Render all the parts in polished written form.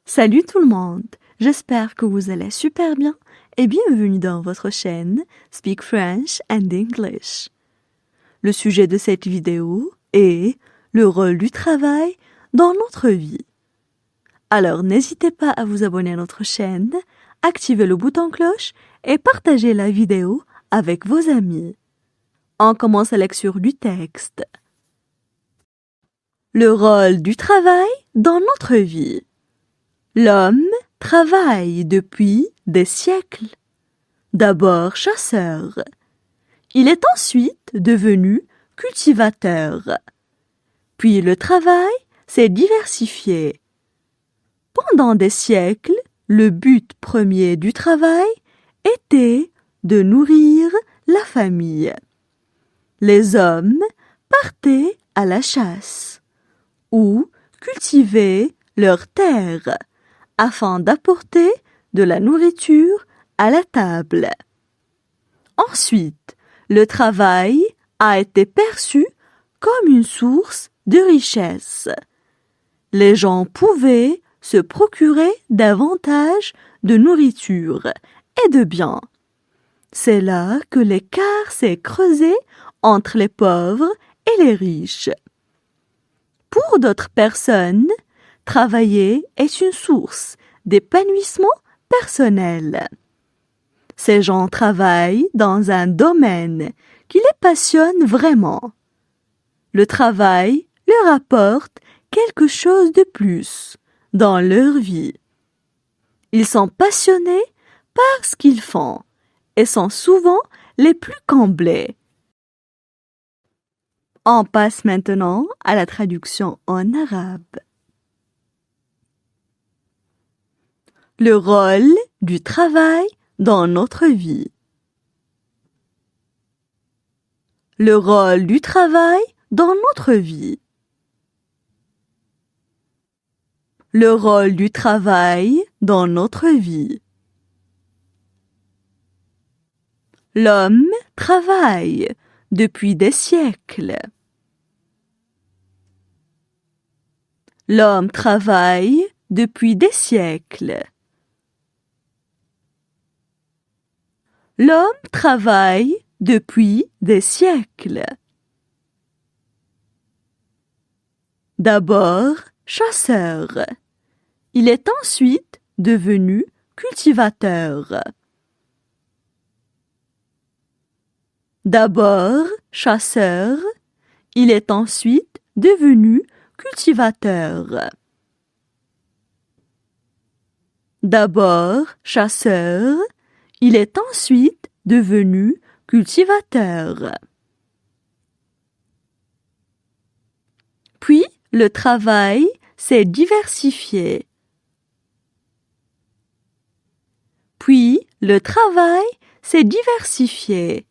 Salut tout le monde, j'espère que vous allez super bien et bienvenue dans votre chaîne Speak French and English. Le sujet de cette vidéo est le rôle du travail dans notre vie. Alors n'hésitez pas à vous abonner à notre chaîne, activer le bouton cloche et partager la vidéo avec vos amis. On commence la lecture du texte. Le rôle du travail dans notre vie. L'homme travaille depuis des siècles. D'abord chasseur. Il est ensuite devenu cultivateur. Puis le travail s'est diversifié. Pendant des siècles, le but premier du travail était de nourrir la famille. Les hommes partaient à la chasse ou cultivaient leurs terres afin d'apporter de la nourriture à la table. Ensuite, le travail a été perçu comme une source de richesse. Les gens pouvaient se procurer davantage de nourriture et de biens. C'est là que l'écart s'est creusé entre les pauvres et les riches. Pour d'autres personnes, travailler est une source d'épanouissement personnel. Ces gens travaillent dans un domaine qui les passionne vraiment. Le travail leur apporte quelque chose de plus dans leur vie. Ils sont passionnés par ce qu'ils font et sont souvent les plus comblés. On passe maintenant à la traduction en arabe. Le rôle du travail dans notre vie. Le rôle du travail dans notre vie. Le rôle du travail dans notre vie. L'homme travaille depuis des siècles. L'homme travaille depuis des siècles. L'homme travaille depuis des siècles. D'abord chasseur. Il est ensuite devenu cultivateur. D'abord chasseur. Il est ensuite devenu cultivateur. D'abord chasseur. Il est ensuite devenu cultivateur. Puis, le travail s'est diversifié. Puis, le travail s'est diversifié.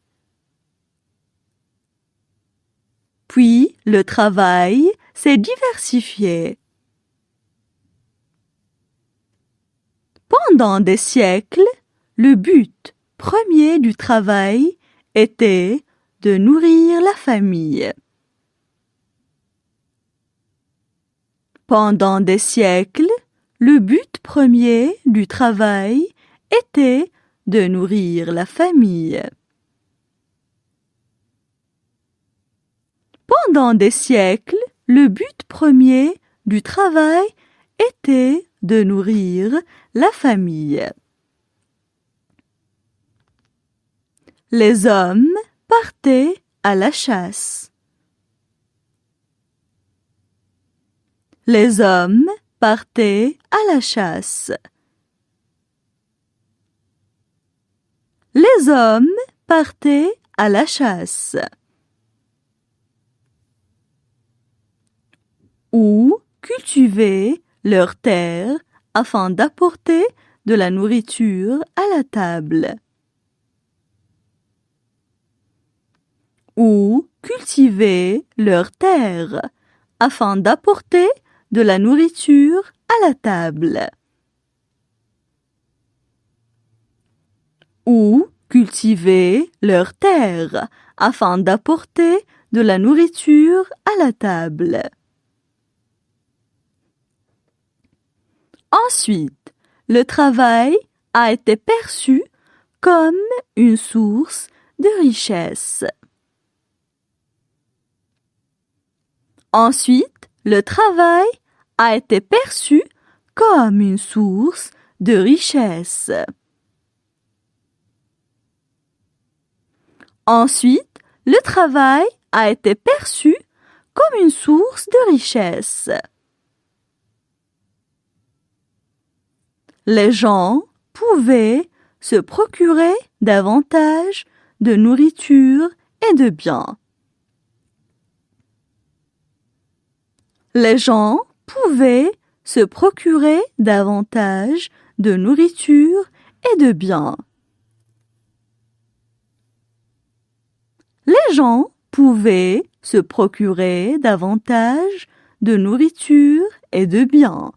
Puis, le travail s'est diversifié. Pendant des siècles, le but premier du travail était de nourrir la famille. Pendant des siècles, le but premier du travail était de nourrir la famille. Pendant des siècles, le but premier du travail était de nourrir la famille. Les hommes partaient à la chasse. Les hommes partaient à la chasse. Les hommes partaient à la chasse. Ou cultivaient leurs terres afin d'apporter de la nourriture à la table. Ou cultivaient leurs terres afin d'apporter de la nourriture à la table. Ou cultivaient leurs terres afin d'apporter de la nourriture à la table. Ensuite, le travail a été perçu comme une source de richesse. Ensuite, le travail a été perçu comme une source de richesse. Ensuite, le travail a été perçu comme une source de richesse. Les gens pouvaient se procurer davantage de nourriture et de biens. Les gens pouvaient se procurer davantage de nourriture et de biens. Les gens pouvaient se procurer davantage de nourriture et de biens.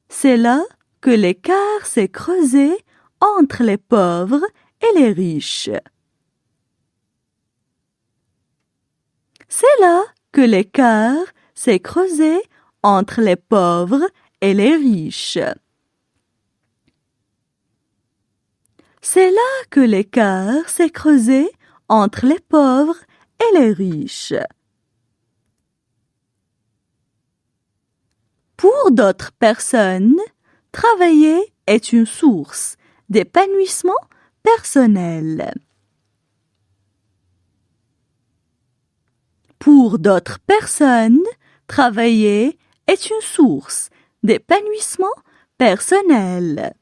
C'est là que l'écart s'est creusé entre les pauvres et les riches. C'est là que l'écart s'est creusé entre les pauvres et les riches. C'est là que l'écart s'est creusé entre les pauvres et les riches. Pour d'autres personnes, travailler est une source d'épanouissement personnel. Pour d'autres personnes, travailler est une source d'épanouissement personnel.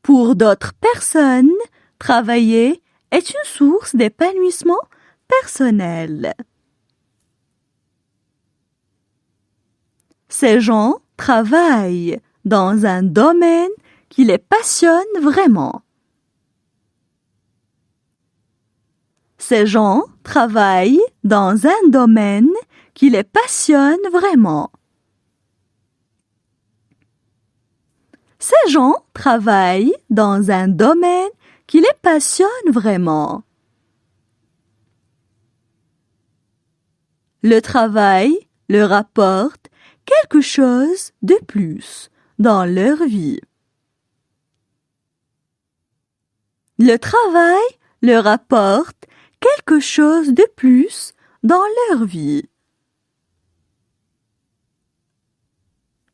Pour d'autres personnes, travailler est une source d'épanouissement personnel. Ces gens travaillent dans un domaine qui les passionne vraiment. Ces gens travaillent dans un domaine qui les passionne vraiment. Ces gens travaillent dans un domaine qui les passionne vraiment. Le travail leur apporte quelque chose de plus dans leur vie. Le travail leur apporte quelque chose de plus dans leur vie.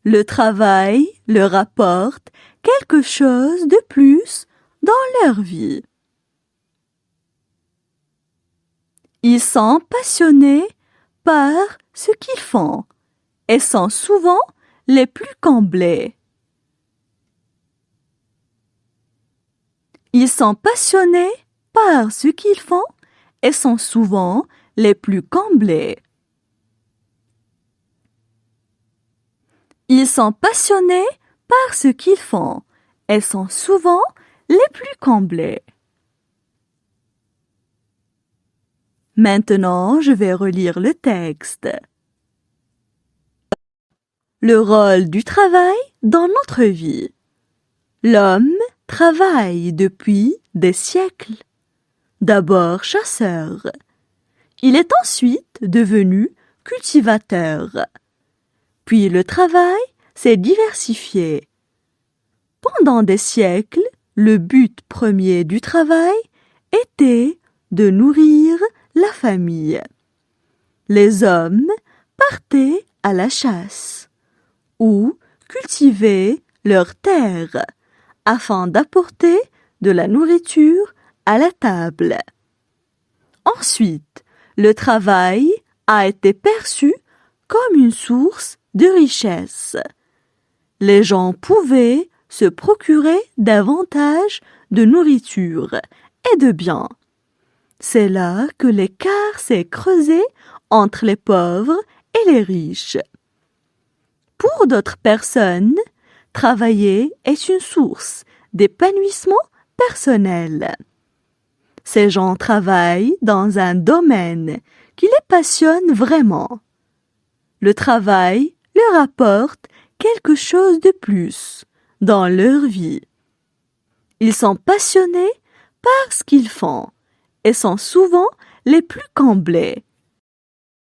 Le travail leur apporte quelque chose de plus dans leur vie. Ils sont passionnés par ce qu'ils font et sont souvent les plus comblés. Ils sont passionnés par ce qu'ils font et sont souvent les plus comblés. Ils sont passionnés par ce qu'ils font et sont souvent les plus comblés. Maintenant, je vais relire le texte. Le rôle du travail dans notre vie. L'homme travaille depuis des siècles. D'abord chasseur. Il est ensuite devenu cultivateur. Puis le travail s'est diversifié. Pendant des siècles, le but premier du travail était de nourrir la famille. Les hommes partaient à la chasse ou cultivaient leurs terres afin d'apporter de la nourriture à la table. Ensuite, le travail a été perçu comme une source de richesse. Les gens pouvaient se procurer davantage de nourriture et de biens. C'est là que l'écart s'est creusé entre les pauvres et les riches. Pour d'autres personnes, travailler est une source d'épanouissement personnel. Ces gens travaillent dans un domaine qui les passionne vraiment. Le travail leur apporte quelque chose de plus dans leur vie. Ils sont passionnés par ce qu'ils font et sont souvent les plus comblés.